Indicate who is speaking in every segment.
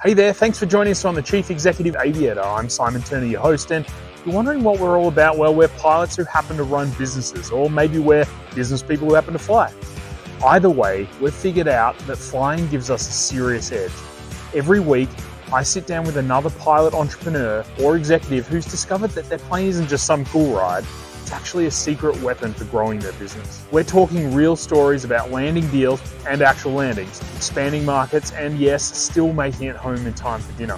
Speaker 1: Hey there, thanks for joining us on the Chief Executive Aviator. I'm Simon Turner, your host, and if you're wondering what we're all about, well, we're pilots who happen to run businesses, or maybe we're business people who happen to fly. Either way, we've figured out that flying gives us a serious edge. Every week, I sit down with another pilot entrepreneur or executive who's discovered that their plane isn't just some cool ride, it's actually a secret weapon for growing their business. We're talking real stories about landing deals and actual landings, expanding markets, and yes, still making it home in time for dinner.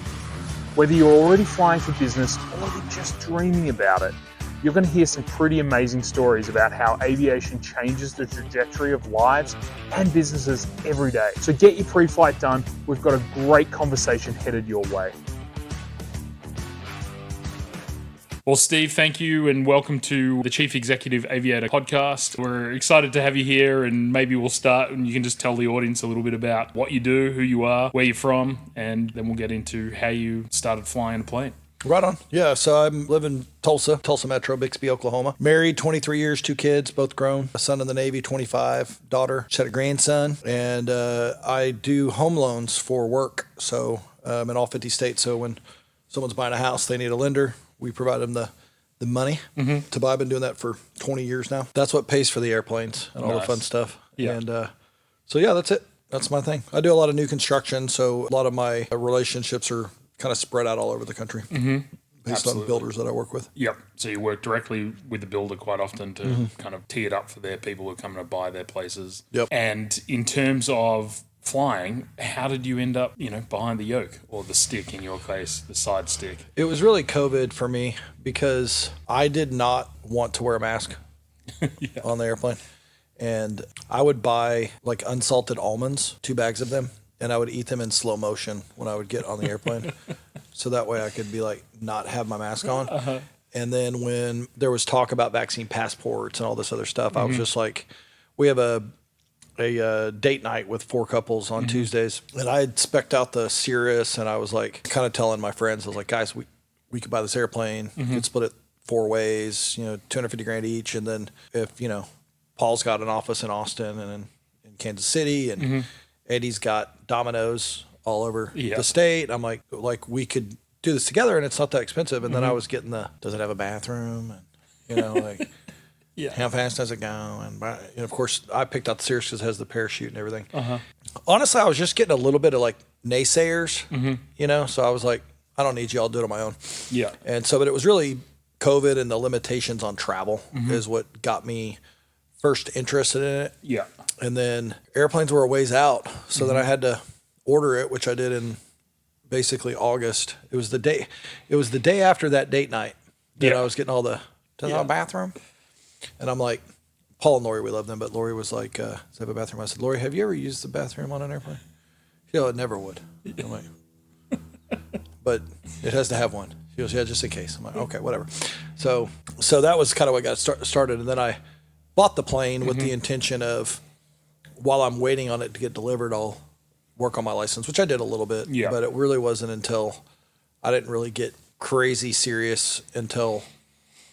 Speaker 1: Whether you're already flying for business or you're just dreaming about it, you're going to hear some pretty amazing stories about how aviation changes the trajectory of lives and businesses every day. So get your pre-flight done. We've got a great conversation headed your way. Well, Steve, thank you and welcome to the Chief Executive Aviator podcast. We're excited to have you here, and maybe we'll start and you can just tell the audience a little bit about what you do, who you are, where you're from, and then we'll get into how you started flying a plane.
Speaker 2: Right on. Yeah, so I live in Tulsa Metro, Bixby, Oklahoma. Married, 23 years, 2 kids, both grown. A son in the Navy, 25. Daughter, just had a grandson. And I do home loans for work. So I'm in all 50 states. So when someone's buying a house, they need a lender. We provide them the money to buy. I've been doing that for 20 years now. That's what pays for the airplanes and all the fun stuff. Yeah. And so, yeah, that's it. That's my thing. I do a lot of new construction. So a lot of my relationships are kind of spread out all over the country based on builders that I work with.
Speaker 1: Yep. So you work directly with the builder quite often to kind of tee it up for their people who are coming to buy their places.
Speaker 2: Yep.
Speaker 1: And in terms of flying, how did you end up, behind the yoke, or the stick in your case, the side stick?
Speaker 2: It was really COVID for me because I did not want to wear a mask on the airplane. And I would buy like unsalted almonds, 2 bags of them, and I would eat them in slow motion when I would get on the airplane. So that way I could be like, not have my mask on. And then when there was talk about vaccine passports and all this other stuff, I was just like, we have a date night with 4 couples on Tuesdays. And I had spec'd out the Cirrus, and I was like, kind of telling my friends, I was like, guys, we could buy this airplane. We could split it 4 ways, $250,000 each. And then if, Paul's got an office in Austin and in Kansas City, and Eddie's got Domino's all over the state. I'm like we could do this together, and it's not that expensive. And then I was getting does it have a bathroom? And, how fast does it go? And of course, I picked out the Cirrus because it has the parachute and everything. Honestly, I was just getting a little bit of like naysayers, so I was like, I don't need you, I'll do it on my own.
Speaker 1: Yeah.
Speaker 2: And so, but it was really COVID and the limitations on travel is what got me first interested in it.
Speaker 1: Yeah.
Speaker 2: And then airplanes were a ways out. So then I had to order it, which I did in basically August. It was the day after that date night that I was getting all does it have a bathroom? And I'm like, Paul and Lori, we love them, but Lori was like, does it have a bathroom? I said, Lori, have you ever used the bathroom on an airplane? She goes, I never would. I'm like, but it has to have one. She goes, yeah, just in case. I'm like, okay, whatever. So that was kind of what got started. And then I bought the plane with the intention of, while I'm waiting on it to get delivered, I'll work on my license, which I did a little bit. Yeah. But it really wasn't until I didn't really get crazy serious until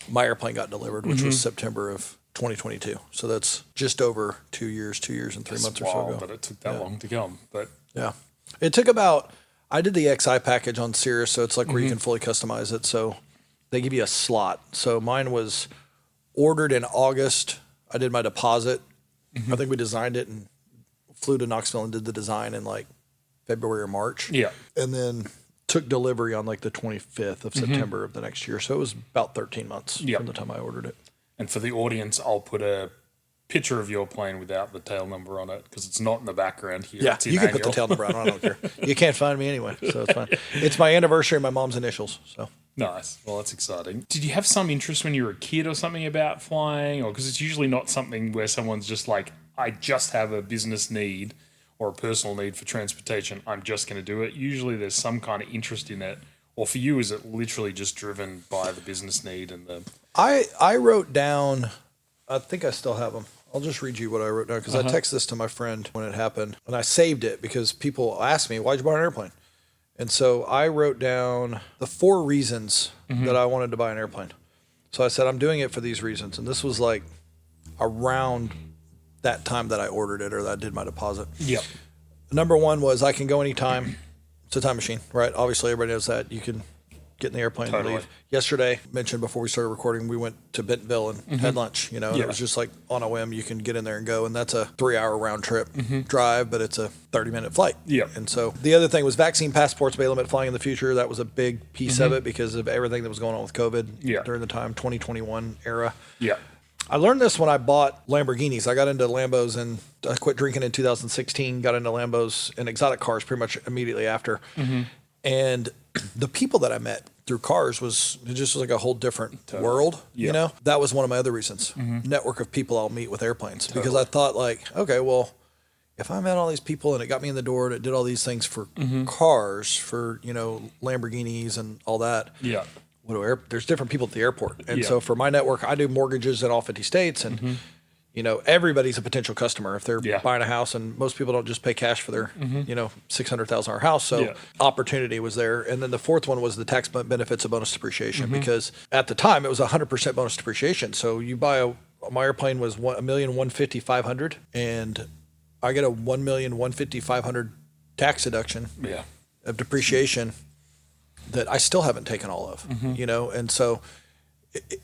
Speaker 2: my airplane got delivered, which was September of 2022. So that's just over 2 years and 3 months or so ago.
Speaker 1: But it took that long to come. But
Speaker 2: yeah, it took I did the XI package on Cirrus, so it's like where you can fully customize it. So they give you a slot. So mine was ordered in August. I did my deposit. I think we designed it and flew to Knoxville and did the design in like February or March.
Speaker 1: Yeah.
Speaker 2: And then took delivery on like the 25th of September of the next year. So it was about 13 months from the time I ordered it.
Speaker 1: And for the audience, I'll put a picture of your plane without the tail number on it because it's not in the background here.
Speaker 2: Yeah, you can put the tail number on. I don't care. You can't find me anyway, so it's fine. It's my anniversary and my mom's initials. So
Speaker 1: nice. Well, that's exciting. Did you have some interest when you were a kid or something about flying? Or because it's usually not something where someone's just like, I just have a business need or a personal need for transportation, I'm just going to do it. Usually there's some kind of interest in it. Or for you, is it literally just driven by the business need and the...
Speaker 2: I wrote down, I think I still have them. I'll just read you what I wrote down because I texted this to my friend when it happened. And I saved it because people asked me, why'd you buy an airplane? And so I wrote down the 4 reasons that I wanted to buy an airplane. So I said, I'm doing it for these reasons. And this was like around that time that I ordered it or that I did my deposit.
Speaker 1: Yep.
Speaker 2: Number 1 was I can go anytime. It's a time machine, right? Obviously, everybody knows that. You can get in the airplane and leave. Yesterday, mentioned before we started recording, we went to Bentonville and had lunch. You know, and it was just like on a whim, you can get in there and go. And that's a 3-hour round trip drive, but it's a 30-minute flight.
Speaker 1: Yeah.
Speaker 2: And so the other thing was vaccine passports may limit flying in the future. That was a big piece of it because of everything that was going on with COVID during the time 2021 era.
Speaker 1: Yeah.
Speaker 2: I learned this when I bought Lamborghinis. I got into Lambos and I quit drinking in 2016, got into Lambos and exotic cars pretty much immediately after. And the people that I met through cars it just was like a whole different world, you know? That was one of my other reasons. Network of people I'll meet with airplanes. Because I thought like, okay, well, if I met all these people and it got me in the door and it did all these things for cars, for, you know, Lamborghinis and all that.
Speaker 1: Yeah.
Speaker 2: There's different people at the airport. And so for my network, I do mortgages in all 50 states. And, you know, everybody's a potential customer if they're buying a house. And most people don't just pay cash for their, you know, $600,000 house. So opportunity was there. And then the fourth one was the tax benefits of bonus depreciation. Because at the time, it was 100% bonus depreciation. So you buy my airplane was $1,150,500. And I get a $1,150,500 tax deduction of depreciation that I still haven't taken all of, you know? And so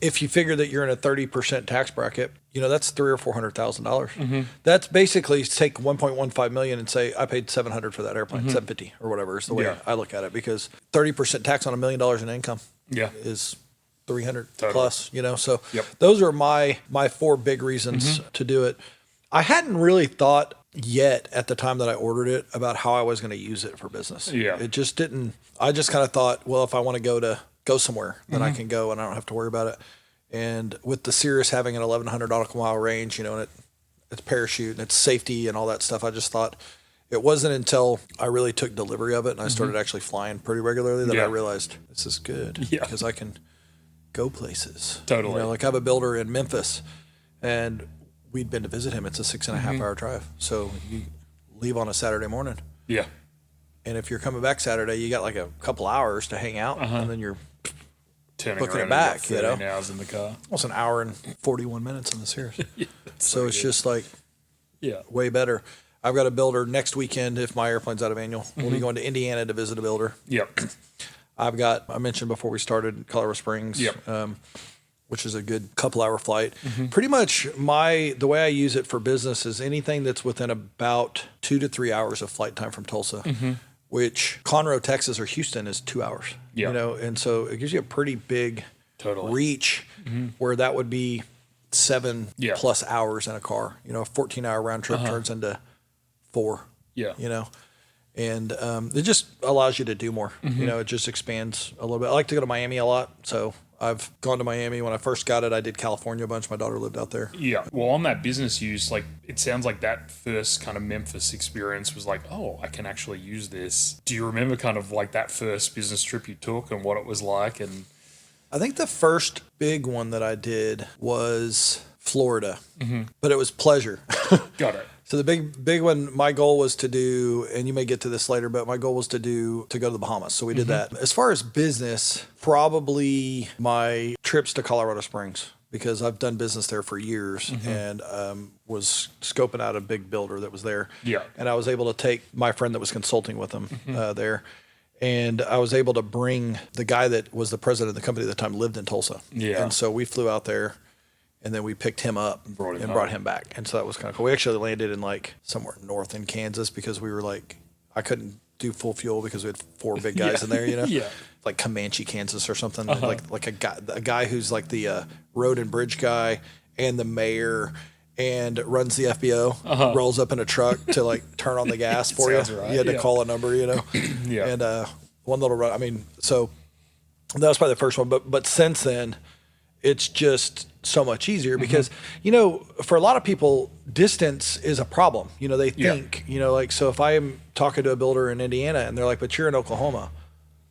Speaker 2: if you figure that you're in a 30% tax bracket, you know, that's $300,000 or $400,000. That's basically take 1.15 million and say, I paid 700 for that airplane, 750 or whatever is the way I look at it, because 30% tax on $1 million in income is 300 plus, you know? So those are my 4 big reasons to do it. I hadn't really thought yet at the time that I ordered it about how I was going to use it for business. It just didn't. I just kind of thought, well, if I want to go somewhere, then I can go and I don't have to worry about it. And with the Cirrus having an 1,100 nautical mile range, you know, and it's parachute and it's safety and all that stuff, I just thought it wasn't until I really took delivery of it and I started actually flying pretty regularly that I realized this is good because I can go places.
Speaker 1: Totally.
Speaker 2: You know, like I have a builder in Memphis and we'd been to visit him. It's a 6.5 hour drive. So you leave on a Saturday morning.
Speaker 1: Yeah.
Speaker 2: And if you're coming back Saturday, you got like a couple hours to hang out and then you're booking it back, you know?
Speaker 1: Hours in the car.
Speaker 2: Almost an hour and 41 minutes on the Cirrus. So it's just like way better. I've got a builder next weekend if my airplane's out of annual. We'll be going to Indiana to visit a builder. I mentioned before we started Colorado Springs. Which is a good couple hour flight. Pretty much the way I use it for business is anything that's within about 2 to 3 hours of flight time from Tulsa, which Conroe, Texas or Houston is 2 hours, you know? And so it gives you a pretty big reach where that would be 7 plus hours in a car, you know, a 14-hour round trip turns into 4, you know? And it just allows you to do more, you know, it just expands a little bit. I like to go to Miami a lot. So I've gone to Miami. When I first got it, I did California a bunch. My daughter lived out there.
Speaker 1: Yeah. Well, on that business use, like, it sounds like that first kind of Memphis experience was like, oh, I can actually use this. Do you remember kind of like that first business trip you took and what it was like? And
Speaker 2: I think the first big one that I did was Florida, but it was pleasure.
Speaker 1: Got it.
Speaker 2: So the big one, my goal was to do, and you may get to this later, but my goal was to go to the Bahamas. So we did that. As far as business, probably my trips to Colorado Springs, because I've done business there for years and was scoping out a big builder that was there. And I was able to take my friend that was consulting with him there. And I was able to bring the guy that was the president of the company at the time lived in Tulsa. And so we flew out there. And then we picked him up and brought him back. And so that was kind of cool. We actually landed in like somewhere north in Kansas because we were like, I couldn't do full fuel because we had 4 big guys in there, you know? Like Comanche, Kansas or something. Like a guy who's like the road and bridge guy and the mayor and runs the FBO, rolls up in a truck to like turn on the gas for you. Right. You had to call a number, you know? And one little run. I mean, so that was probably the first one. But since then, it's just so much easier because, you know, for a lot of people, distance is a problem. You know, they think, you know, like, so if I am talking to a builder in Indiana and they're like, but you're in Oklahoma,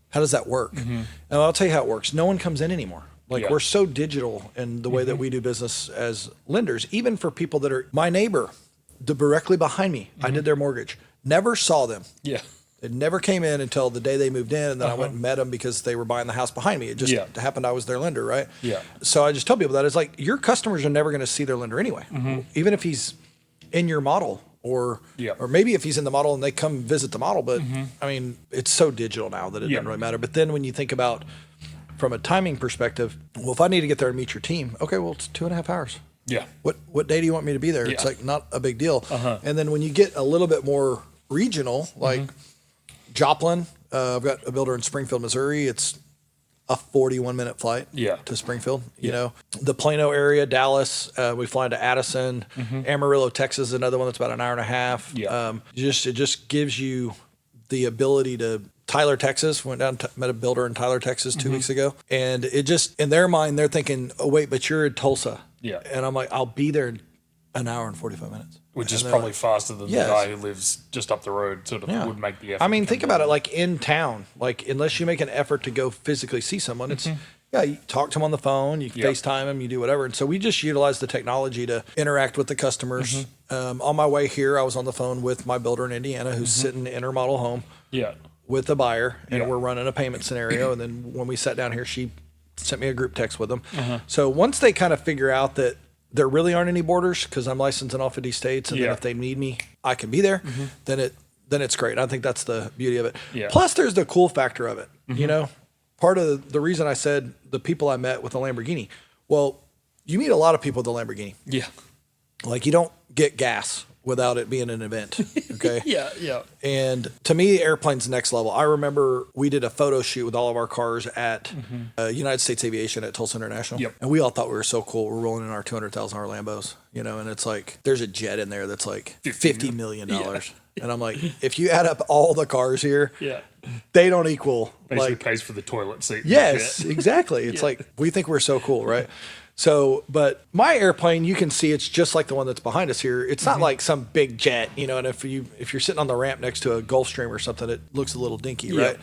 Speaker 2: how does that work? And I'll tell you how it works. No one comes in anymore. Like we're so digital in the way that we do business as lenders, even for people that are my neighbor directly behind me. I did their mortgage, never saw them. It never came in until the day they moved in, and then I went and met them because they were buying the house behind me. It just happened I was their lender, right? So I just tell people that it's like your customers are never going to see their lender anyway. Even if he's in your model, or
Speaker 1: Yeah.
Speaker 2: or maybe if he's in the model and they come visit the model. But I mean, it's so digital now that it doesn't really matter. But then when you think about from a timing perspective, well, if I need to get there and meet your team, okay, well, it's 2.5 hours.
Speaker 1: Yeah.
Speaker 2: What day do you want me to be there?
Speaker 1: Yeah.
Speaker 2: It's like not a big deal. And then when you get a little bit more regional, like Joplin, I've got a builder in Springfield, Missouri. It's a 41-minute flight to Springfield. You know, the Plano area, Dallas, we fly into Addison. Amarillo, Texas is another one that's about an hour and a half. It just gives you the ability to. Tyler, Texas, went down, met a builder in Tyler, Texas 2 weeks ago. And it just, in their mind, they're thinking, oh, wait, but you're in Tulsa.
Speaker 1: Yeah.
Speaker 2: And I'm like, I'll be there in an hour and 45 minutes.
Speaker 1: Which is probably faster than the guy who lives just up the road sort of would make the effort.
Speaker 2: I mean, think about it like in town. Like, unless you make an effort to go physically see someone, it's, you talk to them on the phone, you FaceTime them, you do whatever. And so we just utilize the technology to interact with the customers. On my way here, I was on the phone with my builder in Indiana who's sitting in her model home. With the buyer, and we're running a payment scenario. And then when we sat down here, she sent me a group text with them. So once they kind of figure out that there really aren't any borders, because I'm licensed in all 50 states, and then if they need me, I can be there, then it's great. I think that's the beauty of it. Plus, there's the cool factor of it. You know, part of the reason I said the people I met with the Lamborghini, well, you meet a lot of people with the Lamborghini. Like, you don't get gas without it being an event. Okay. And to me, airplane's next level. I remember we did a photo shoot with all of our cars at United States Aviation at Tulsa International. And we all thought we were so cool. We're rolling in our $200,000 Lambos, you know, and it's like, there's a jet in there that's like $50 million. And I'm like, if you add up all the cars here, they don't equal.
Speaker 1: Basically pays for the toilet seat.
Speaker 2: Yes, exactly. It's like, we think we're so cool, right? So, but my airplane, you can see it's just like the one that's behind us here. It's not like some big jet, you know, and if you're sitting on the ramp next to a Gulfstream or something, it looks a little dinky, right?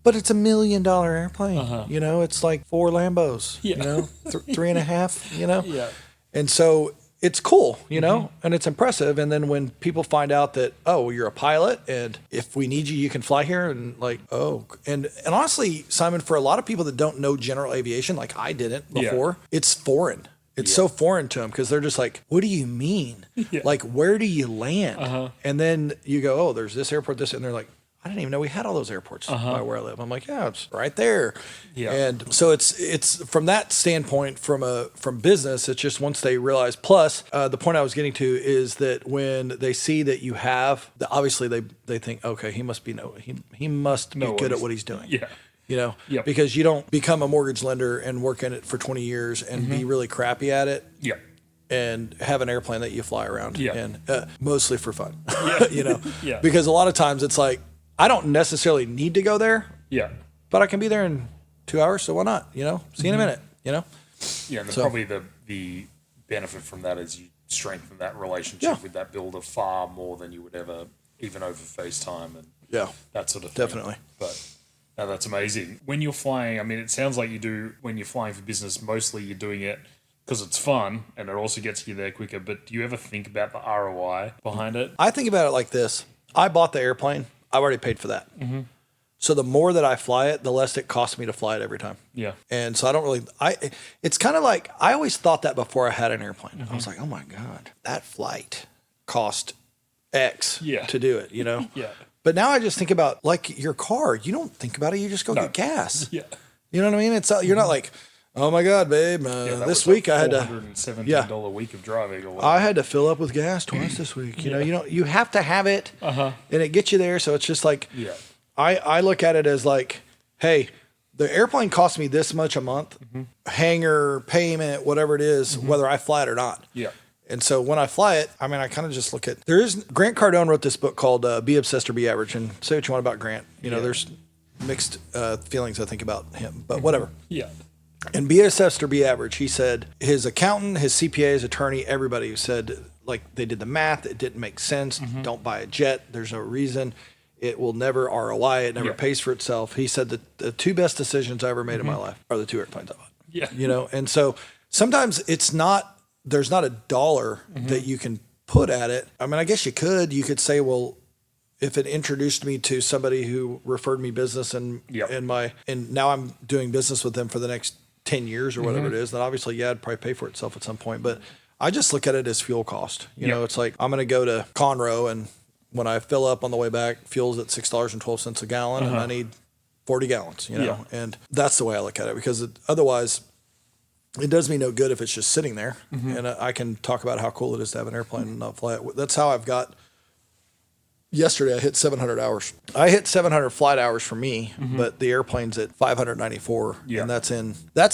Speaker 2: But it's $1 million airplane, you know, it's like 4 Lambos, you know, 3.5, you know? And so it's cool, you know, and it's impressive. And then when people find out that, oh, you're a pilot, and if we need you, you can fly here, and like, oh, and honestly, Simon, for a lot of people that don't know general aviation, like I didn't before, it's foreign. It's so foreign to them because they're just like, what do you mean? Like, where do you land? And then you go, oh, there's this airport, this, and they're like, I didn't even know we had all those airports by where I live. I'm like, yeah, it's right there. And so it's from that standpoint, from business, it's just once they realize. Plus, the point I was getting to is that when they see that you have, obviously they think, okay, he must be good at what he's doing. You know, because you don't become a mortgage lender and work in it for 20 years and be really crappy at it. And have an airplane that you fly around, and mostly for fun. You know, because a lot of times it's like, I don't necessarily need to go there. But I can be there in 2 hours, so why not? You know, see you in a minute. You know.
Speaker 1: And probably the benefit from that is you strengthen that relationship with that builder far more than you would ever, even over FaceTime and that sort of thing.
Speaker 2: Definitely.
Speaker 1: But no, that's amazing. When you're flying, I mean, it sounds like you do when you're flying for business. Mostly you're doing it because it's fun and it also gets you there quicker. But do you ever think about the ROI behind it?
Speaker 2: I think about it like this: I bought the airplane. I've already paid for that. So the more that I fly it, the less it costs me to fly it every time. And so I don't really, it's kind of like, I always thought that before I had an airplane. I was like, oh my God, that flight cost X to do it, you know? But now I just think about like your car. You don't think about it. You just go get gas. You know what I mean? It's you're not like, oh my God, babe, this week I had to
Speaker 1: $417 a week of driving. Or
Speaker 2: I had to fill up with gas twice this week. You know, you have to have it, and it gets you there. So it's just like, I look at it as like, hey, the airplane costs me this much a month, hangar payment, whatever it is, whether I fly it or not. And so when I fly it, I mean, I kind of just look at, Grant Cardone wrote this book called Be Obsessed or Be Average, and say what you want about Grant. You know, there's mixed feelings, I think, about him, but whatever. And Be Obsessed or Be Average, he said his accountant, his CPA, his attorney, everybody who said, like, they did the math, it didn't make sense, don't buy a jet, there's no reason, it will never ROI, it never pays for itself. He said that the 2 best decisions I ever made in my life are the 2 airplanes I bought. You know, and so sometimes there's not a dollar that you can put at it. I mean, I guess you could say, well, if it introduced me to somebody who referred me business and now I'm doing business with them for the next 10 years or whatever it is, then obviously, it'd probably pay for itself at some point. But I just look at it as fuel cost. You know, it's like I'm going to go to Conroe, and when I fill up on the way back, fuel's at $6.12 a gallon, and I need 40 gallons, you know, and that's the way I look at it, because otherwise it does me no good if it's just sitting there. And I can talk about how cool it is to have an airplane and not fly it. That's how I've got. Yesterday I hit 700 hours. I hit 700 flight hours for me, but the airplane's at 594, and that's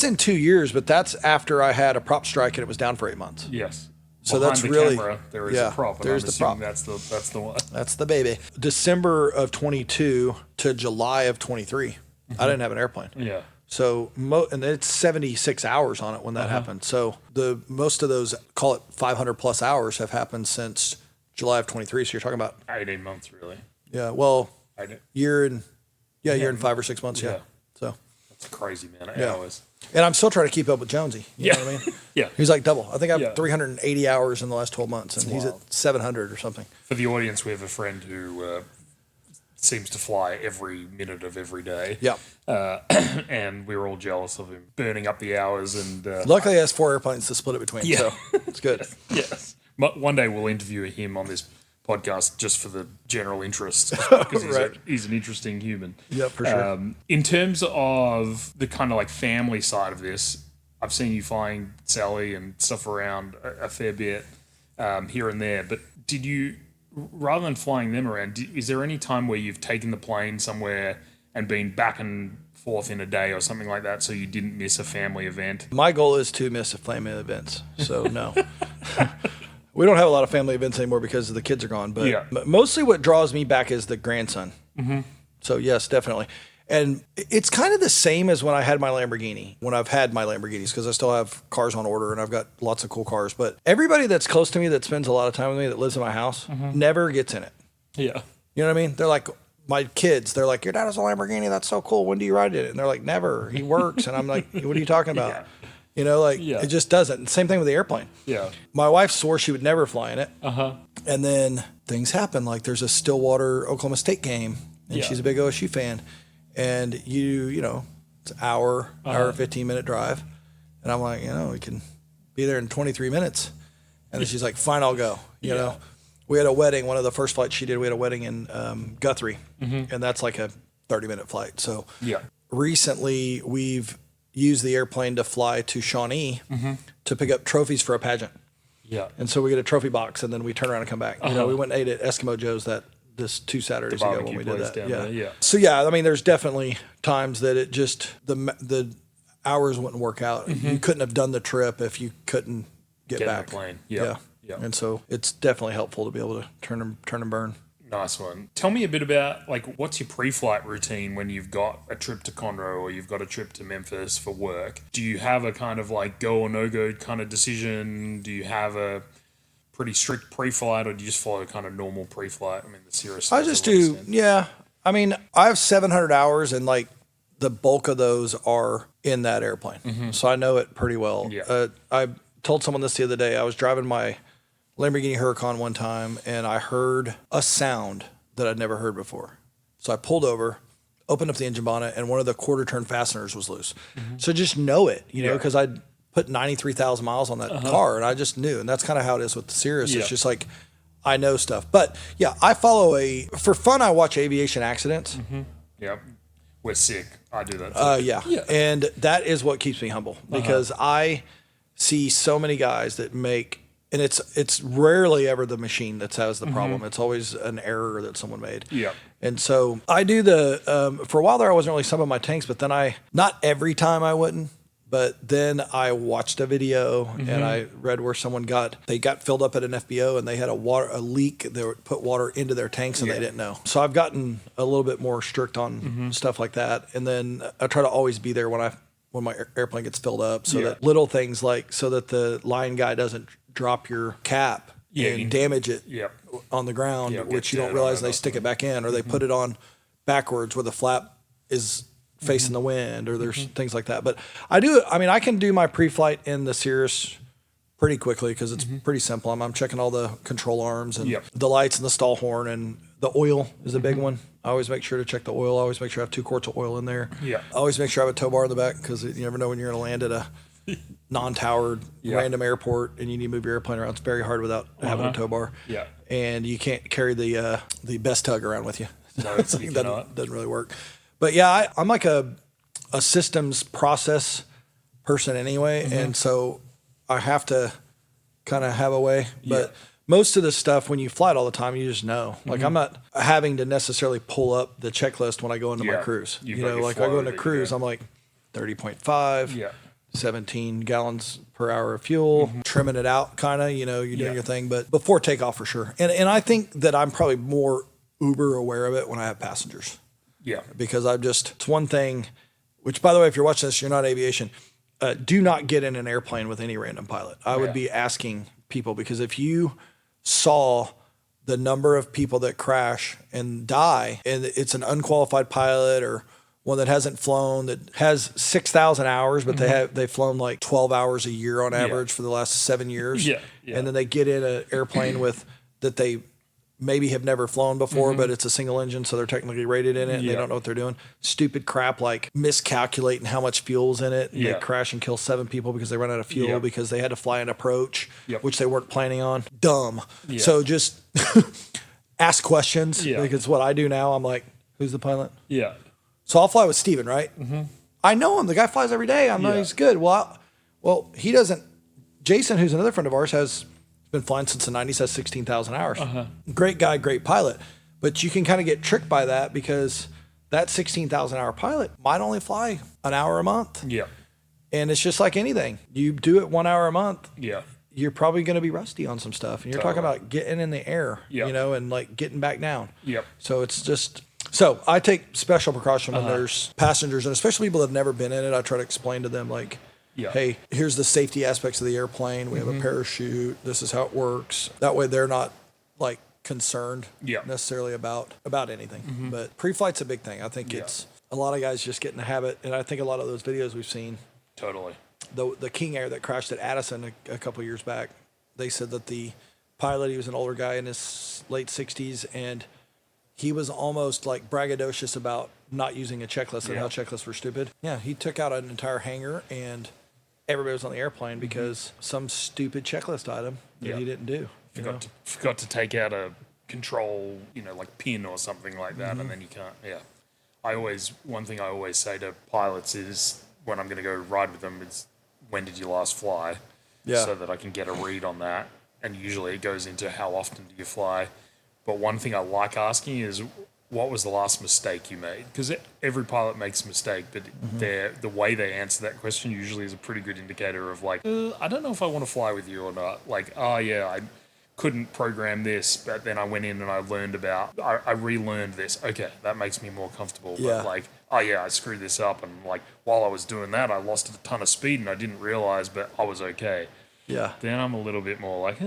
Speaker 2: in 2 years. But that's after I had a prop strike and it was down for 8 months.
Speaker 1: Yes.
Speaker 2: So
Speaker 1: Behind
Speaker 2: that's
Speaker 1: the
Speaker 2: really
Speaker 1: camera, there is a prop.
Speaker 2: There's the prop.
Speaker 1: That's the one.
Speaker 2: That's the baby. December of 22 to July of 23, I didn't have an airplane.
Speaker 1: Yeah.
Speaker 2: So and it's 76 hours on it when that happened. So most of those, call it 500 plus hours, have happened since July of 23. So you're talking about
Speaker 1: 18 months, really.
Speaker 2: Yeah. Well, year and 5 or 6 months. Yeah. So
Speaker 1: that's a crazy amount of hours.
Speaker 2: And I'm still trying to keep up with Jonesy. You know what I mean?
Speaker 1: Yeah.
Speaker 2: He's like double. I think I have 380 hours in the last 12 months, and he's at 700 or something.
Speaker 1: For the audience, we have a friend who seems to fly every minute of every day.
Speaker 2: Yeah.
Speaker 1: And we were all jealous of him burning up the hours. And
Speaker 2: luckily, he has 4 airplanes to split it between. Yeah. So it's good.
Speaker 1: Yes. One day we'll interview him on this podcast just for the general interest, because he's an interesting human.
Speaker 2: Yeah, for sure.
Speaker 1: In terms of the kind of like family side of this, I've seen you flying Sally and stuff around a fair bit here and there. But did you, rather than flying them around, is there any time where you've taken the plane somewhere and been back and forth in a day or something like that, so you didn't miss a family event?
Speaker 2: My goal is to miss a family events. So no. We don't have a lot of family events anymore because the kids are gone. But mostly what draws me back is the grandson. So yes, definitely. And it's kind of the same as when I had my Lamborghini, when I've had my Lamborghinis, because I still have cars on order and I've got lots of cool cars. But everybody that's close to me that spends a lot of time with me that lives in my house never gets in it.
Speaker 1: Yeah.
Speaker 2: You know what I mean? They're like, my kids, they're like, your dad has a Lamborghini. That's so cool. When do you ride it? And they're like, never. He works. And I'm like, what are you talking about? You know, like it just doesn't. Same thing with the airplane.
Speaker 1: Yeah.
Speaker 2: My wife swore she would never fly in it. And then things happen. Like there's a Stillwater Oklahoma State game, and she's a big OSU fan. And you know, it's an hour 15-minute drive. And I'm like, you know, we can be there in 23 minutes. And then she's like, fine, I'll go. You know, we had a wedding. One of the first flights she did, we had a wedding in Guthrie. And that's like a 30-minute flight. So recently we've used the airplane to fly to Shawnee to pick up trophies for a pageant. Yeah. And so we get a trophy box, and then we turn around and come back. You know, we went and ate at Eskimo Joe's this 2 Saturdays ago when we did that. So I mean, there's definitely times that it just the hours wouldn't work out. You couldn't have done the trip if you couldn't get back.
Speaker 1: In the plane.
Speaker 2: Yeah. And so it's definitely helpful to be able to turn and burn.
Speaker 1: Nice one. Tell me a bit about, like, what's your pre-flight routine when you've got a trip to Conroe or you've got a trip to Memphis for work? Do you have a kind of like go or no-go kind of decision? Do you have a pretty strict pre-flight, or do you just follow kind of normal pre-flight? I mean, the serious.
Speaker 2: I just do, I mean, I have 700 hours, and like the bulk of those are in that airplane. So I know it pretty well. I told someone this the other day. I was driving my Lamborghini Huracan one time, and I heard a sound that I'd never heard before. So I pulled over, opened up the engine bonnet, and one of the quarter-turn fasteners was loose. So just know it, you know, because I'd put 93,000 miles on that car, and I just knew. And that's kind of how it is with the Cirrus. It's just like, I know stuff. But, I follow for fun, I watch aviation accidents.
Speaker 1: We're sick. I do that too.
Speaker 2: And that is what keeps me humble, because I see so many guys that make... And it's rarely ever the machine that has the problem. It's always an error that someone made. And so I do for a while there, I wasn't really subbing my tanks, but then not every time I wouldn't, but then I watched a video and I read where they got filled up at an FBO and they had a leak. They would put water into their tanks and they didn't know. So I've gotten a little bit more strict on stuff like that. And then I try to always be there when my airplane gets filled up, so that little things like, so that the line guy doesn't drop your cap and damage it on the ground, which you don't realize, they stick it back in, or they put it on backwards where the flap is facing the wind, or there's things like that. But I can do my pre-flight in the Cirrus pretty quickly because it's pretty simple. I'm checking all the control arms and the lights and the stall horn, and the oil is a big one. I always make sure to check the oil. I always make sure I have 2 quarts of oil in there. I always make sure I have a tow bar in the back, because you never know when you're going to land at non-towered
Speaker 3: Yeah.
Speaker 2: random airport and you need to move your airplane around, it's very hard without having a tow bar.
Speaker 3: Yeah.
Speaker 2: And you can't carry the best tug around with you.
Speaker 3: No,
Speaker 2: It's
Speaker 3: you
Speaker 2: like,
Speaker 3: cannot.
Speaker 2: doesn't really work. But yeah, I'm like a systems process person anyway, and so I have to kind of have a way. But most of the stuff, when you fly it all the time, you just know. Like I'm not having to necessarily pull up the checklist when I go into my
Speaker 3: Yeah.
Speaker 2: cruise.
Speaker 3: You've
Speaker 2: You
Speaker 3: got
Speaker 2: know,
Speaker 3: your
Speaker 2: like I go
Speaker 3: flow
Speaker 2: into
Speaker 3: that you
Speaker 2: cruise,
Speaker 3: go.
Speaker 2: I'm like 30.5.
Speaker 3: Yeah.
Speaker 2: 17 gallons per hour of fuel, trimming it out kind of, you know, you're doing your thing, but before takeoff for sure. And I think that I'm probably more uber aware of it when I have passengers,
Speaker 3: Yeah.
Speaker 2: because it's one thing, which by the way, if you're watching this, you're not aviation, do not get in an airplane with any random pilot. I would be asking people, because if you saw the number of people that crash and die, and it's an unqualified pilot or one that hasn't flown, that has 6,000 hours, but they've flown like 12 hours a year on average for the last 7 years.
Speaker 3: Yeah, yeah.
Speaker 2: And then they get in an airplane with that they maybe have never flown before, but it's a single engine, so they're technically rated in it, and they don't know what they're doing. Stupid crap like miscalculating how much fuel's in it, and they crash and kill 7 people because they run out of fuel because they had to fly an approach, which they weren't planning on. Dumb. So just ask questions. Like it's what I do now. I'm like, who's the pilot?
Speaker 3: Yeah.
Speaker 2: So I'll fly with Steven, right? I know him. The guy flies every day. I know he's good. Well, he doesn't. Jason, who's another friend of ours, has been flying since the 90s, has 16,000 hours. Great guy, great pilot. But you can kind of get tricked by that, because that 16,000 hour pilot might only fly an hour a month.
Speaker 3: Yeah.
Speaker 2: And it's just like anything. You do it 1 hour a month.
Speaker 3: Yeah.
Speaker 2: You're probably going to be rusty on some stuff. And you're talking about getting in the air, you know, and like getting back down.
Speaker 3: Yep.
Speaker 2: So it's just. So I take special precaution when there's passengers, and especially people that have never been in it. I try to explain to them, like, hey, here's the safety aspects of the airplane. We have a parachute. This is how it works. That way they're not like concerned necessarily about anything. But pre-flight's a big thing. I think it's a lot of guys just get in the habit, and I think a lot of those videos we've seen.
Speaker 3: Totally.
Speaker 2: The King Air that crashed at Addison a couple years back, they said that the pilot, he was an older guy in his late 60s, and he was almost like braggadocious about not using a checklist and how checklists were stupid. Yeah, he took out an entire hangar, and everybody was on the airplane because some stupid checklist item that he didn't do.
Speaker 3: Forgot to take out a control, like pin or something like that, and then you can't. Yeah. One thing I always say to pilots is, when I'm going to go ride with them, is, when did you last fly?
Speaker 2: Yeah.
Speaker 3: So that I can get a read on that. And usually it goes into how often do you fly. But one thing I like asking is, what was the last mistake you made? Because every pilot makes a mistake, but the way they answer that question usually is a pretty good indicator of like, I don't know if I want to fly with you or not. Like, oh yeah, I couldn't program this, but then I went in and I learned I relearned this. Okay, that makes me more comfortable.
Speaker 2: Yeah.
Speaker 3: But like, oh yeah, I screwed this up, and like while I was doing that, I lost a ton of speed and I didn't realize, but I was okay.
Speaker 2: Yeah.
Speaker 3: Then I'm a little bit more like,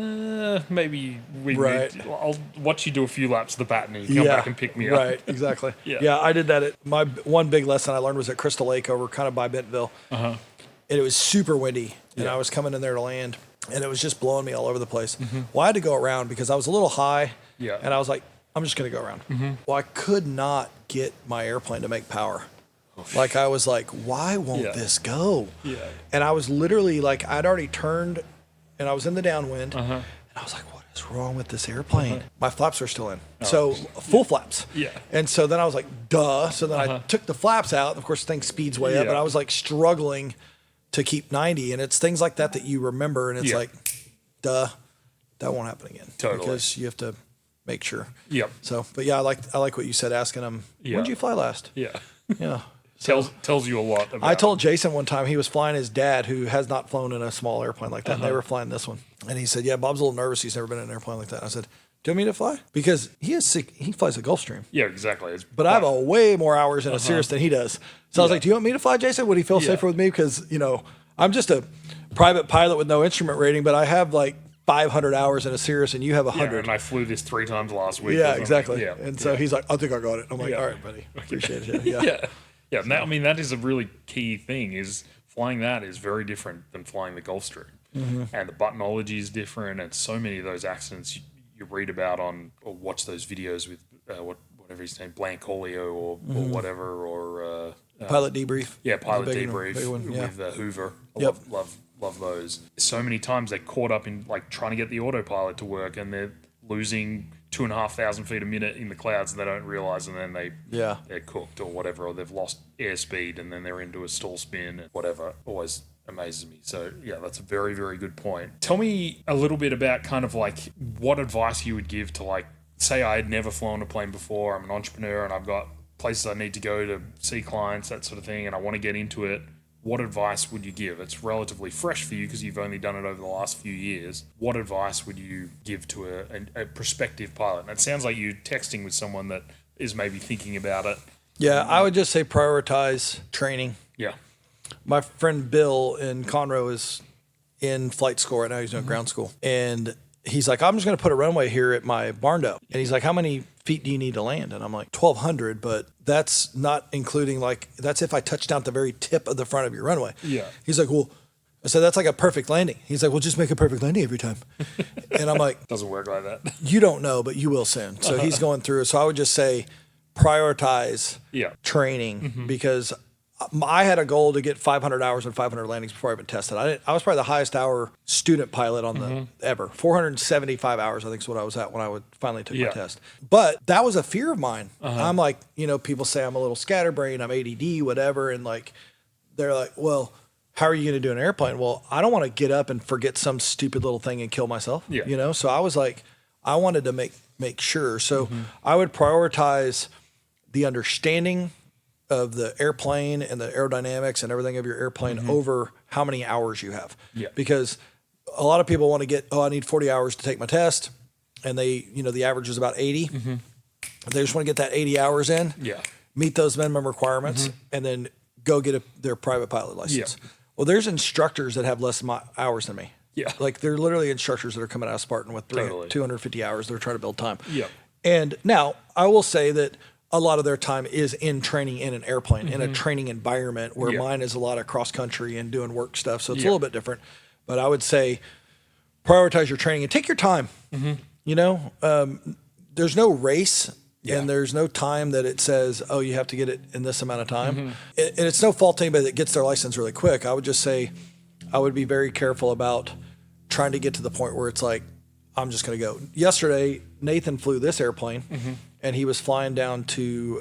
Speaker 3: maybe I'll watch you do a few laps of the pattern and you come back and pick me up.
Speaker 2: Right, exactly. Yeah, I did that. My one big lesson I learned was at Crystal Lake over kind of by Bentonville. And it was super windy, and I was coming in there to land, and it was just blowing me all over the place. Well, I had to go around because I was a little high, and I was like, I'm just going to go around. Well, I could not get my airplane to make power. Like, I was like, why won't this go? Yeah. And I was literally like, I'd already turned, and I was in the downwind, and I was like, what is wrong with this airplane? My flaps are still in. So full flaps.
Speaker 3: Yeah.
Speaker 2: And so then I was like, duh. So then I took the flaps out. And of course, the thing speeds way up, and I was like struggling to keep 90. And it's things like that you remember, and it's like, duh, that won't happen again.
Speaker 3: Totally.
Speaker 2: Because you have to make sure.
Speaker 3: Yep.
Speaker 2: So, but yeah, I like what you said, asking them, when did you fly last?
Speaker 3: Yeah.
Speaker 2: Yeah.
Speaker 3: Tells you a lot about
Speaker 2: I told Jason one time, he was flying his dad, who has not flown in a small airplane like that, and they were flying this one. And he said, yeah, Bob's a little nervous. He's never been in an airplane like that. And I said, do you want me to fly? Because he flies a Gulfstream.
Speaker 3: Yeah, exactly.
Speaker 2: But I have a way more hours in a Cirrus than he does. So I was like, do you want me to fly, Jason? Would he feel safer with me? Because, I'm just a private pilot with no instrument rating, but I have like 500 hours in a Cirrus, and you have 100.
Speaker 3: Yeah, and I flew this 3 times last week.
Speaker 2: Yeah, exactly.
Speaker 3: Yeah.
Speaker 2: And so he's like, I think I got it. I'm like, all right, buddy. Appreciate it. Yeah.
Speaker 3: Yeah, that is a really key thing, is flying that is very different than flying the Gulfstream. And the buttonology is different, and so many of those accidents you read about or watch those videos with whatever his name, Blancolio or whatever, or
Speaker 2: Pilot Debrief.
Speaker 3: Yeah, Pilot
Speaker 2: Big
Speaker 3: Debrief
Speaker 2: one,
Speaker 3: with Hoover. I love Love those. So many times they're caught up in like trying to get the autopilot to work, and they're losing 2,500 feet a minute in the clouds, and they don't realize, and then they're cooked or whatever, or they've lost airspeed, and then they're into a stall spin and whatever. Always amazes me. So yeah, that's a very, very good point. Tell me a little bit about kind of like what advice you would give to, like, say I had never flown a plane before, I'm an entrepreneur and I've got places I need to go to see clients, that sort of thing, and I want to get into it. What advice would you give? It's relatively fresh for you because you've only done it over the last few years. What advice would you give to a prospective pilot? And it sounds like you're texting with someone that is maybe thinking about it.
Speaker 2: Yeah, I would just say prioritize training.
Speaker 3: Yeah.
Speaker 2: My friend Bill in Conroe is in flight school right now. He's doing ground school. And he's like, I'm just going to put a runway here at my barn dough. And he's like, how many feet do you need to land? And I'm like, 1,200, but that's not including, like, that's if I touch down at the very tip of the front of your runway.
Speaker 3: Yeah.
Speaker 2: He's like, well, I said, that's like a perfect landing. He's like, well, just make a perfect landing every time. And I'm like,
Speaker 3: doesn't work like that.
Speaker 2: You don't know, but you will soon. So he's going through it. So I would just say prioritize training because I had a goal to get 500 hours and 500 landings before I even tested. I was probably the highest hour student pilot on the ever. 475 hours, I think is what I was at when I would finally took my test. But that was a fear of mine. I'm like, people say I'm a little scatterbrained, I'm ADD, whatever. And like, they're like, well, how are you going to do an airplane? Well, I don't want to get up and forget some stupid little thing and kill myself. So I was like, I wanted to make sure. So I would prioritize the understanding of the airplane and the aerodynamics and everything of your airplane over how many hours you have.
Speaker 3: Yeah.
Speaker 2: Because a lot of people want to get, I need 40 hours to take my test. And they, the average is about 80. They just want to get that 80 hours in, meet those minimum requirements, and then go get their private pilot license. Well, there's instructors that have less hours than me. Like they're literally instructors that are coming out of Spartan with 250 hours. They're trying to build time. And now I will say that a lot of their time is in training in an airplane, in a training environment, where mine is a lot of cross country and doing work stuff. So it's a little bit different. But I would say prioritize your training and take your time. There's no race and there's no time that it says, oh, you have to get it in this amount of time. And it's no fault to anybody that gets their license really quick. I would just say I would be very careful about trying to get to the point where it's like, I'm just going to go. Yesterday, Nathan flew this airplane, and he was flying down to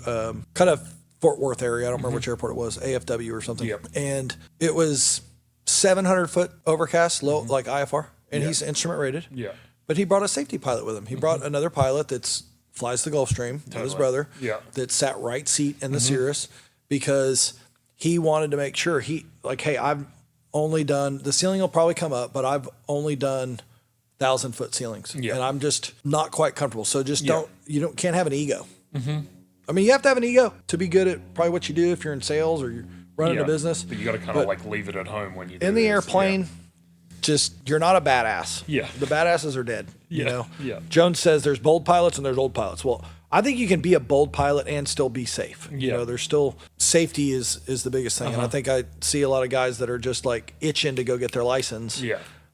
Speaker 2: kind of Fort Worth area. I don't remember which airport it was, AFW or something. And it was 700 foot overcast, low, like IFR, and he's instrument rated. But he brought a safety pilot with him. He brought another pilot that flies the Gulfstream with his brother that sat right seat in the Cirrus because he wanted to make sure hey, I've only done, the ceiling will probably come up, but I've only done 1,000-foot ceilings, and I'm just not quite comfortable. So just can't have an ego. I mean, you have to have an ego to be good at probably what you do if you're in sales or you're running a business.
Speaker 3: But you got to kind of like leave it at home when you do
Speaker 2: in the airplane. Just you're not a badass. The badasses are dead. Jones says there's bold pilots and there's old pilots. Well, I think you can be a bold pilot and still be safe. There's still safety is the biggest thing, and I think I see a lot of guys that are just like itching to go get their license.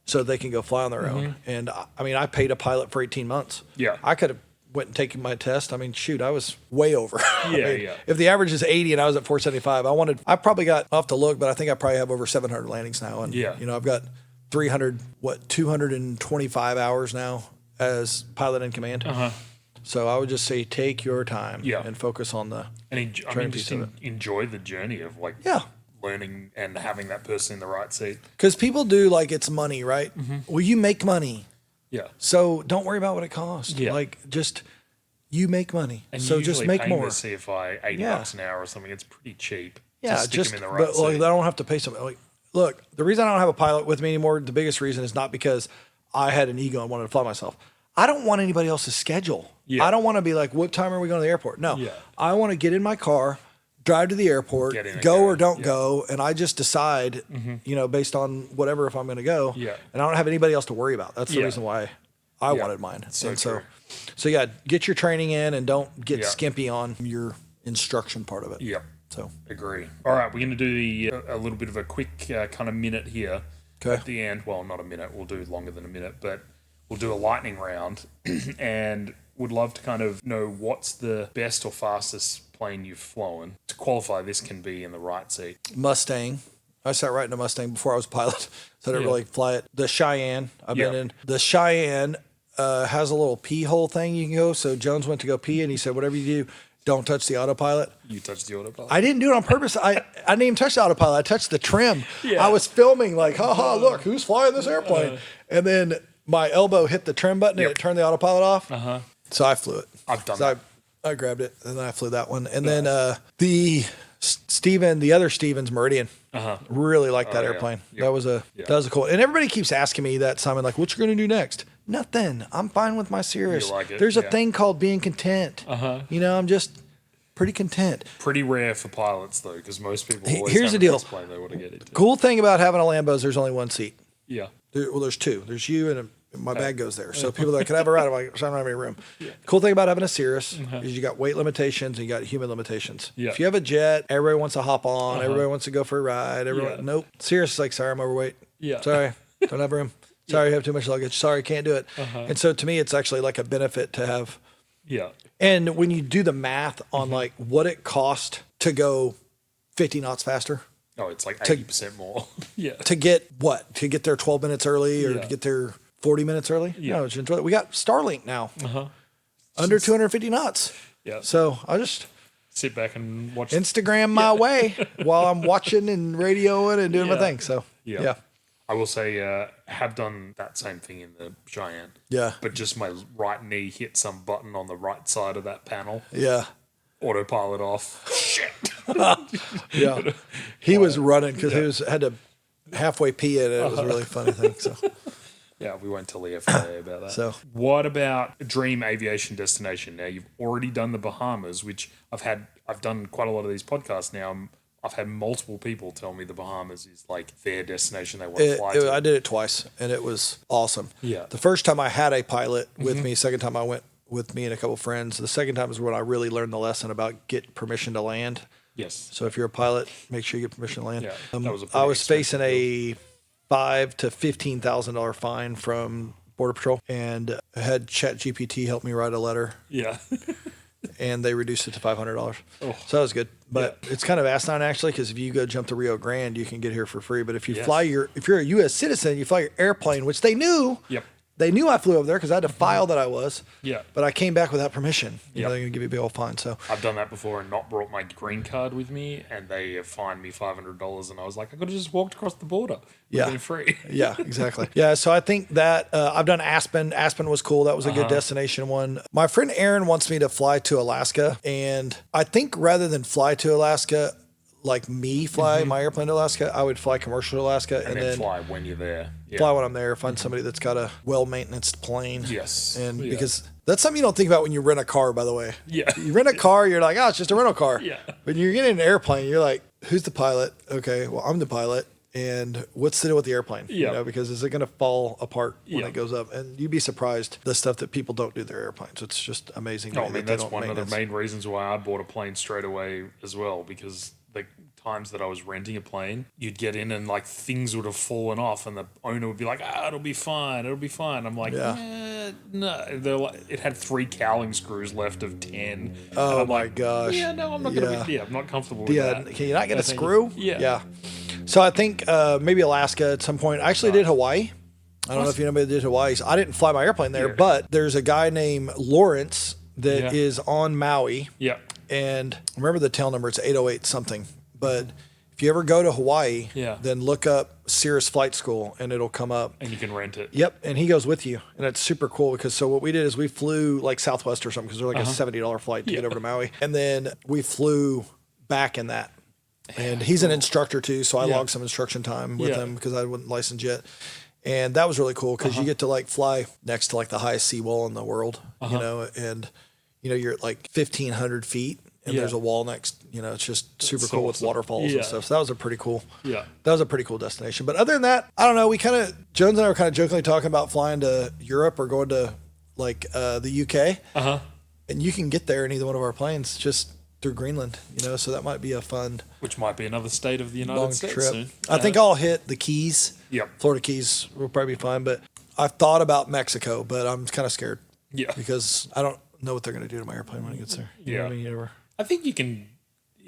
Speaker 2: So they can go fly on their own. And I mean, I paid a pilot for 18 months. I could have went and taken my test. I mean, shoot, I was way over. If the average is 80 and I was at 475, I probably got, I'll have to look, but I think I probably have over 700 landings now. And, I've got 225 hours now as pilot in command. So I would just say, take your time and focus on the
Speaker 3: enjoy the journey of learning and having that person in the right seat.
Speaker 2: Because people do like it's money, right? Well, you make money. So don't worry about what it costs. Like just you make money.
Speaker 3: And
Speaker 2: so just make more.
Speaker 3: The CFI $80 an hour or something. It's pretty cheap.
Speaker 2: Just
Speaker 3: stick them in the right seat.
Speaker 2: I don't have to pay something. Like, look, the reason I don't have a pilot with me anymore, the biggest reason is not because I had an ego and wanted to fly myself. I don't want anybody else's schedule. I don't want to be like, what time are we going to the airport? No, I want to get in my car, drive to the airport, go or don't go, and I just decide, based on whatever if I'm going to go. And I don't have anybody else to worry about. That's the reason why I wanted mine. So get your training in and don't get skimpy on your instruction part of it. So
Speaker 3: agree. All right, we're going to do a little bit of a quick kind of minute here at the end. Well, not a minute. We'll do longer than a minute, but we'll do a lightning round, and would love to kind of know what's the best or fastest plane you've flown. To qualify, this can be in the right seat.
Speaker 2: Mustang. I sat right in a Mustang before I was a pilot, so I didn't
Speaker 3: Yeah.
Speaker 2: really fly it. The Cheyenne, I've been in. The Cheyenne has a little pee hole thing you can go. So Jones went to go pee, and he said, whatever you do, don't touch the autopilot.
Speaker 3: You touched the autopilot.
Speaker 2: I didn't do it on purpose. I didn't even touch the autopilot. I touched the trim.
Speaker 3: Yeah.
Speaker 2: I was filming like, look, who's flying this airplane? And then my elbow hit the trim button and it turned the autopilot off. So I flew it.
Speaker 3: I've done
Speaker 2: So
Speaker 3: that.
Speaker 2: I grabbed it and then I flew that one. And then the other Steven's Meridian, really liked that
Speaker 3: yeah.
Speaker 2: airplane.
Speaker 3: Yep.
Speaker 2: That was a cool. And everybody keeps asking me that, Simon, like, what you going to do next? Nothing. I'm fine with my Cirrus.
Speaker 3: You like it,
Speaker 2: There's a
Speaker 3: yeah.
Speaker 2: thing called being content. You know, I'm just pretty content.
Speaker 3: Pretty rare for pilots though, because most people always
Speaker 2: Here's
Speaker 3: have
Speaker 2: the
Speaker 3: a
Speaker 2: deal.
Speaker 3: best plane they want to get into.
Speaker 2: Cool thing about having a Lambo is there's only one seat.
Speaker 3: Yeah.
Speaker 2: There's two. There's you and my bag goes there. So people that can have a ride, I'm like, so I don't have any room. Cool thing about having a Cirrus is you got weight limitations and you got human limitations.
Speaker 3: Yeah.
Speaker 2: If you have a jet, everybody wants to hop on. Everybody wants to go for a ride.
Speaker 3: Yeah.
Speaker 2: Nope. Cirrus is like, sorry, I'm overweight.
Speaker 3: Yeah.
Speaker 2: Sorry, don't have room. Sorry, you have too much luggage. Sorry, can't do it. And so to me, it's actually like a benefit to have.
Speaker 3: Yeah.
Speaker 2: And when you do the math on like what it cost to go 50 knots faster,
Speaker 3: Oh, it's like 80% more. Yeah.
Speaker 2: to get what? To get there 12 minutes early or
Speaker 3: Yeah.
Speaker 2: to get there 40 minutes early?
Speaker 3: Yeah.
Speaker 2: No, just enjoy it. We got Starlink now. Under 250 knots.
Speaker 3: Yeah.
Speaker 2: So I just
Speaker 3: Sit back and watch.
Speaker 2: Instagram my way while I'm watching and radioing and doing my
Speaker 3: Yeah.
Speaker 2: thing. So
Speaker 3: Yeah.
Speaker 2: yeah.
Speaker 3: I will say, have done that same thing in the Cheyenne.
Speaker 2: Yeah.
Speaker 3: But just my right knee hit some button on the right side of that panel.
Speaker 2: Yeah.
Speaker 3: Autopilot off. Shit.
Speaker 2: Yeah. He was running because he had to halfway pee it. It was a really funny thing. So
Speaker 3: Yeah, we won't tell the FAA about that.
Speaker 2: So-
Speaker 3: what about a dream aviation destination? Now you've already done the Bahamas, which I've done quite a lot of these podcasts now. I've had multiple people tell me the Bahamas is like their destination they want to fly to.
Speaker 2: I did it twice and it was awesome.
Speaker 3: Yeah.
Speaker 2: The first time I had a pilot with me, second time I went with me and a couple of friends. The second time is when I really learned the lesson about get permission to land.
Speaker 3: Yes.
Speaker 2: So if you're a pilot, make sure you get permission to land.
Speaker 3: Yeah, that was a
Speaker 2: I
Speaker 3: pretty
Speaker 2: was facing
Speaker 3: expensive
Speaker 2: a $5,000 to $15,000 fine from Border Patrol, and I had ChatGPT help me write a letter,
Speaker 3: Yeah.
Speaker 2: and they reduced it to $500. So that was good. But it's kind of asinine actually, because if you go jump the Rio Grande, you can get here for free. But if you
Speaker 3: Yes.
Speaker 2: if you're a U.S. citizen, you fly your airplane, which they knew.
Speaker 3: Yep.
Speaker 2: They knew I flew over there because I had to file that I was.
Speaker 3: Yeah.
Speaker 2: But I came back without permission. You know,
Speaker 3: Yep.
Speaker 2: they're going to give you a big old fine. So
Speaker 3: I've done that before and not brought my green card with me, and they have fined me $500. And I was like, I could have just walked across the border.
Speaker 2: Yeah.
Speaker 3: Been free.
Speaker 2: yeah, exactly. Yeah, so I think that I've done Aspen. Aspen was cool. That was a good destination one. My friend Aaron wants me to fly to Alaska, and I think rather than fly to Alaska, like me fly my airplane to Alaska, I would fly commercial to Alaska
Speaker 3: and then fly when you're there. Yeah.
Speaker 2: fly when I'm there. Find somebody that's got a well-maintenanced plane.
Speaker 3: Yes.
Speaker 2: And
Speaker 3: Yeah.
Speaker 2: because that's something you don't think about when you rent a car, by the way.
Speaker 3: Yeah.
Speaker 2: You rent a car, you're like, oh, it's just a rental car.
Speaker 3: Yeah.
Speaker 2: But you're getting an airplane, you're like, who's the pilot? Okay, well, I'm the pilot. And what's the deal with the airplane?
Speaker 3: Yeah.
Speaker 2: You know, because is it going to fall apart when
Speaker 3: Yeah.
Speaker 2: it goes up? And you'd be surprised the stuff that people don't do to their airplanes. It's just amazing. to
Speaker 3: No,
Speaker 2: me
Speaker 3: I mean,
Speaker 2: that they
Speaker 3: that's
Speaker 2: don't
Speaker 3: one of the
Speaker 2: maintenance.
Speaker 3: main reasons why I bought a plane straight away as well, because the times that I was renting a plane, you'd get in and like things would have fallen off and the owner would be like, it'll be fine. It'll be fine. I'm like, no. They're like, it had 3 cowling screws left of 10.
Speaker 2: Oh
Speaker 3: And I'm
Speaker 2: my
Speaker 3: like,
Speaker 2: gosh.
Speaker 3: yeah, no, I'm not going to be, I'm not comfortable with
Speaker 2: Yeah,
Speaker 3: that.
Speaker 2: can you not get a
Speaker 3: thank
Speaker 2: screw?
Speaker 3: you. Yeah.
Speaker 2: Yeah. So I think maybe Alaska at some point. I actually did Hawaii. I don't know if you know anybody that did Hawaii. So I didn't fly my airplane there,
Speaker 3: Yeah.
Speaker 2: but there's a guy named Lawrence that is on Maui.
Speaker 3: Yeah.
Speaker 2: And remember the tail number, it's 808 something. But if you ever go to Hawaii, then look up Cirrus Flight School and it'll come up.
Speaker 3: And you can rent it.
Speaker 2: Yep, and he goes with you, and it's super cool because so what we did is we flew like Southwest or something because they're like a $70 flight to get over to Maui, and then we flew back in that. And he's an instructor too, so I logged some instruction time with him because I wasn't licensed yet. And that was really cool because you get to like fly next to like the highest seawall in the world, you know, and you know you're at like 1,500 feet. And there's a wall next, you know, it's just super
Speaker 3: so
Speaker 2: cool with
Speaker 3: awesome.
Speaker 2: waterfalls and stuff. So that was a pretty cool,
Speaker 3: Yeah.
Speaker 2: that was a pretty cool destination. But other than that, I don't know. We Jones and I were kind of jokingly talking about flying to Europe or going to like the UK. And you can get there in either one of our planes just through Greenland, you know, so that might be a fun
Speaker 3: Which might be another state of the United
Speaker 2: long
Speaker 3: States
Speaker 2: trip.
Speaker 3: soon.
Speaker 2: I think I'll hit the Keys.
Speaker 3: Yep.
Speaker 2: Florida Keys will probably be fine. But I've thought about Mexico, but I'm kind of scared.
Speaker 3: Yeah.
Speaker 2: Because I don't know what they're going to do to my airplane when it gets there. You know what I mean? You never-
Speaker 3: I think you can,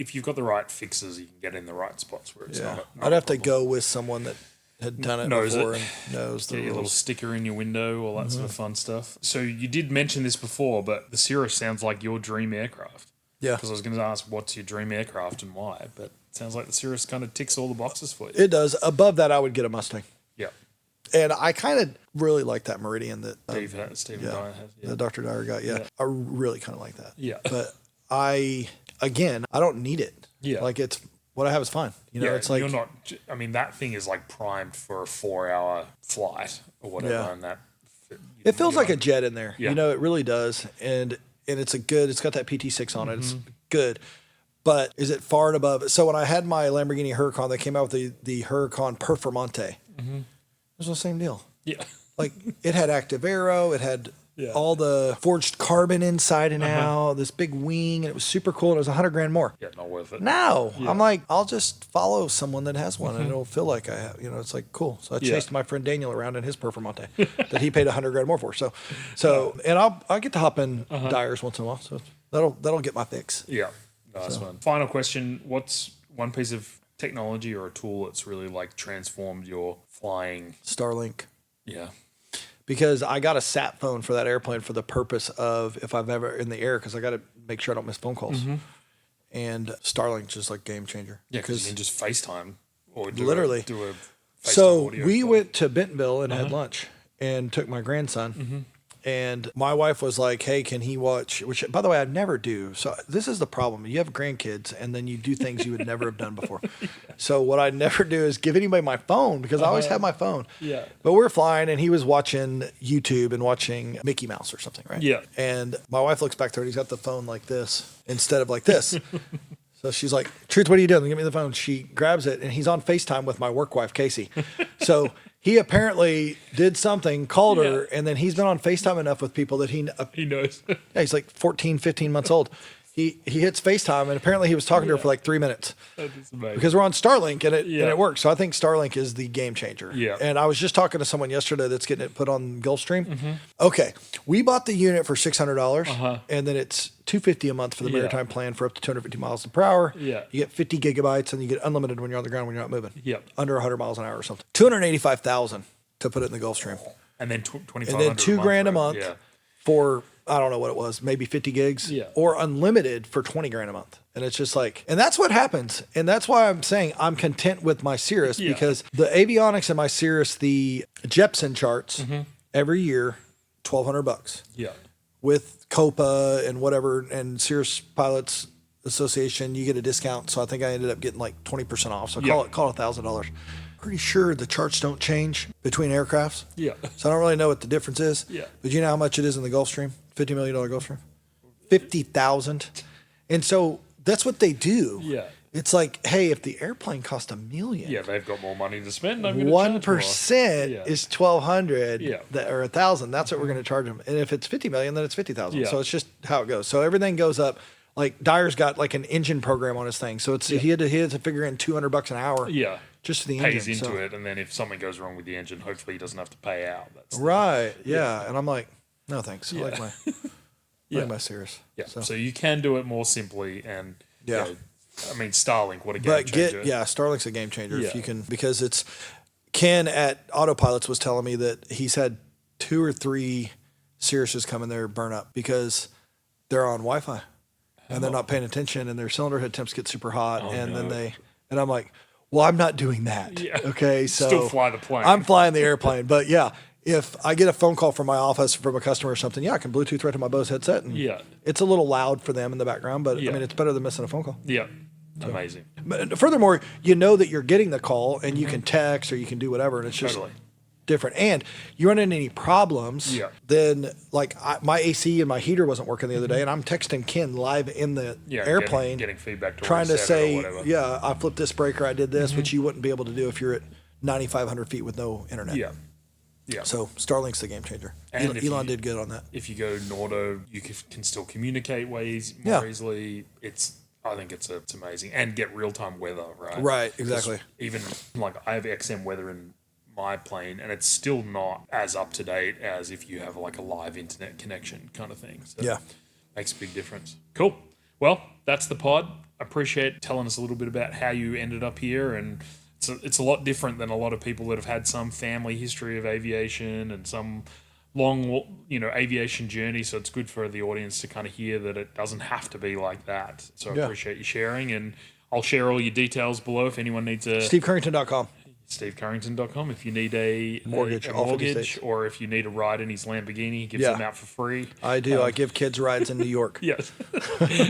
Speaker 3: if you've got the right fixes, you can get in the right spots where it's not.
Speaker 2: I'd have to go with someone that had done it
Speaker 3: Knows
Speaker 2: before
Speaker 3: it.
Speaker 2: and knows the
Speaker 3: Get your little
Speaker 2: rules.
Speaker 3: sticker in your window, all that sort of fun stuff. So you did mention this before, but the Cirrus sounds like your dream aircraft.
Speaker 2: Yeah.
Speaker 3: Because I was going to ask, what's your dream aircraft and why? But it sounds like the Cirrus kind of ticks all the boxes for you.
Speaker 2: It does. Above that, I would get a Mustang.
Speaker 3: Yeah.
Speaker 2: And I kind of really like that Meridian that
Speaker 3: Steve Dyer has. Yeah.
Speaker 2: the Dr. Dyer got. Yeah. I really kind of like that.
Speaker 3: Yeah.
Speaker 2: But I don't need it.
Speaker 3: Yeah.
Speaker 2: Like it's what I have is fine. You know, it's like
Speaker 3: you're not. I mean, that thing is like primed for a 4-hour flight or whatever,
Speaker 2: Yeah.
Speaker 3: and that.
Speaker 2: it feels like a jet in there.
Speaker 3: Yeah.
Speaker 2: You know, it really does. And it's it's got that PT6 on it. It's good. But is it far and above? So when I had my Lamborghini Huracan, they came out with the Huracan Performante. It was the same deal.
Speaker 3: Yeah.
Speaker 2: Like it had active aero, it had
Speaker 3: Yeah.
Speaker 2: all the forged carbon inside and out, this big wing, and it was super cool. And it was $100,000 more.
Speaker 3: Yeah, not worth it.
Speaker 2: No, I'm like, I'll just follow someone that has one, and it'll feel like I have. You know, it's like cool. So I chased my friend Daniel around in his Performante that he paid $100,000 more for. So, and I get to hop in Dyers once in a while. So that'll get my fix.
Speaker 3: Yeah, nice one. Final question: what's one piece of technology or a tool that's really like transformed your flying?
Speaker 2: Starlink.
Speaker 3: Yeah.
Speaker 2: Because I got a sat phone for that airplane for the purpose of if I'm ever in the air, because I got to make sure I don't miss phone calls. And Starlink's just like game changer.
Speaker 3: Yeah, because you can just FaceTime or do
Speaker 2: Literally.
Speaker 3: do a FaceTime
Speaker 2: So
Speaker 3: audio
Speaker 2: we
Speaker 3: call.
Speaker 2: went to Bentonville and had lunch and took my grandson. And my wife was like, hey, can he watch? Which, by the way, I never do. So this is the problem. You have grandkids and then you do things you would never have done before. So what I never do is give anybody my phone because I always have my phone.
Speaker 3: Yeah.
Speaker 2: But we're flying and he was watching YouTube and watching Mickey Mouse or something, right?
Speaker 3: Yeah.
Speaker 2: And my wife looks back there and he's got the phone like this instead of like this. So she's like, Truth, what are you doing? Give me the phone. She grabs it and he's on FaceTime with my work wife, Casey. So he apparently did something, called her, and then he's been on FaceTime enough with people that he
Speaker 3: knows.
Speaker 2: yeah, he's like 14, 15 months old. He hits FaceTime and apparently he was talking to her for like 3 minutes.
Speaker 3: That is amazing.
Speaker 2: Because we're on Starlink and it works. So I think Starlink is the game changer.
Speaker 3: Yeah.
Speaker 2: And I was just talking to someone yesterday that's getting it put on Gulfstream. Okay. We bought the unit for $600 and then it's $250 a month for the maritime plan for up to 250 miles per hour.
Speaker 3: Yeah.
Speaker 2: You get 50 gigabytes and you get unlimited when you're on the ground when you're not moving.
Speaker 3: Yep.
Speaker 2: Under 100 miles an hour or something. $285,000 to put it in the Gulfstream.
Speaker 3: And then $2,500
Speaker 2: And then $2,000 a month
Speaker 3: Yeah.
Speaker 2: for, I don't know what it was, maybe 50 gigs or unlimited for $20,000 a month. And it's just like, and that's what happens. And that's why I'm saying I'm content with my Cirrus because the avionics in my Cirrus, the Jepson charts every year, $1,200
Speaker 3: Yeah.
Speaker 2: with COPA and whatever, and Cirrus Pilots Association, you get a discount. So I think I ended up getting like 20% off. So call it $1,000. Pretty sure the charts don't change between aircrafts.
Speaker 3: Yeah.
Speaker 2: So I don't really know what the difference is.
Speaker 3: Yeah.
Speaker 2: But you know how much it is in the Gulfstream? $50 million Gulfstream? 50,000. And so that's what they do.
Speaker 3: Yeah.
Speaker 2: It's like, hey, if the airplane cost $1 million,
Speaker 3: Yeah, they've got more money to spend. I'm going to
Speaker 2: 1%
Speaker 3: Yeah.
Speaker 2: is 1,200
Speaker 3: Yeah.
Speaker 2: or 1,000. That's what we're going to charge them. And if it's 50 million, then it's 50,000.
Speaker 3: Yeah.
Speaker 2: So it's just how it goes. So everything goes up. Like Dyer's got like an engine program on his thing. So it's he had to figure in $200 an hour.
Speaker 3: Yeah.
Speaker 2: Just for the
Speaker 3: Pays
Speaker 2: engine.
Speaker 3: into
Speaker 2: So-
Speaker 3: it, and then if something goes wrong with the engine, hopefully he doesn't have to pay out. That's
Speaker 2: Right. Yeah. And I'm like, no thanks.
Speaker 3: Yeah.
Speaker 2: I like my
Speaker 3: Yeah.
Speaker 2: like my Cirrus.
Speaker 3: Yeah.
Speaker 2: So,
Speaker 3: So you can do it more simply, and
Speaker 2: Yeah.
Speaker 3: you know, I mean Starlink, what a game
Speaker 2: but
Speaker 3: changer.
Speaker 2: Starlink's a game changer if
Speaker 3: Yeah.
Speaker 2: you can, because it's Ken at Autopilots was telling me that he's had 2 or 3 Cirruses come in there burn up because they're on Wi-Fi and they're not paying attention and their cylinder head temps get super hot then I'm like, well, I'm not doing that.
Speaker 3: Yeah.
Speaker 2: Okay, so
Speaker 3: Still fly the plane.
Speaker 2: I'm flying the airplane, but yeah. If I get a phone call from my office from a customer or something, I can Bluetooth right to my Bose headset. And it's a little loud for them in the background, but I mean, it's better than missing a phone call.
Speaker 3: Yeah. Amazing.
Speaker 2: But furthermore, you know that you're getting the call and you can text or you can do whatever, and it's just different. And you run into any problems, then like my AC and my heater wasn't working the other day, and I'm texting Ken live in the airplane,
Speaker 3: getting feedback,
Speaker 2: trying to say,
Speaker 3: whatever.
Speaker 2: I flipped this breaker, I did this, which you wouldn't be able to do if you're at 9,500 feet with no internet.
Speaker 3: Yeah. Yeah.
Speaker 2: So Starlink's the game changer.
Speaker 3: And
Speaker 2: Elon did good on that.
Speaker 3: If you go Nordo, you can still communicate more easily. I think it's amazing, and get real time weather, right?
Speaker 2: Right, exactly.
Speaker 3: Even like I have XM weather in my plane, and it's still not as up to date as if you have like a live internet connection kind of thing. So makes a big difference. Cool. Well, that's the pod. Appreciate telling us a little bit about how you ended up here, and it's a lot different than a lot of people that have had some family history of aviation and some long, aviation journey. So it's good for the audience to kind of hear that it doesn't have to be like that. So I appreciate you sharing, and I'll share all your details below if anyone needs a
Speaker 2: SteveCurrington.com.
Speaker 3: SteveCurrington.com. If you need a
Speaker 2: mortgage,
Speaker 3: or if you need a ride in his Lamborghini, he gives them out for free.
Speaker 2: I do. I give kids rides in New York.
Speaker 3: Yes.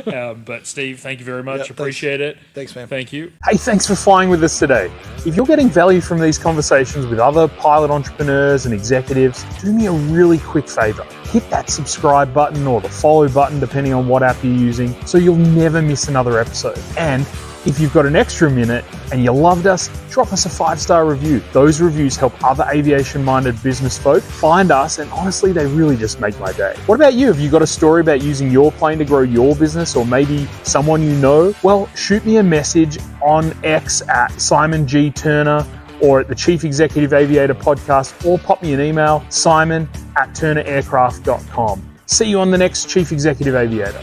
Speaker 3: But Steve, thank you very much. Appreciate it.
Speaker 2: Thanks, man.
Speaker 3: Thank you.
Speaker 1: Hey, thanks for flying with us today. If you're getting value from these conversations with other pilot entrepreneurs and executives, do me a really quick favor. Hit that subscribe button or the follow button, depending on what app you're using, so you'll never miss another episode. And if you've got an extra minute and you loved us, drop us a 5-star review. Those reviews help other aviation-minded business folk find us, and honestly, they really just make my day. What about you? Have you got a story about using your plane to grow your business, or maybe someone you know? Well, shoot me a message on X at Simon G. Turner or at the Chief Executive Aviator podcast, or pop me an email, simon@turneraircraft.com. See you on the next Chief Executive Aviator.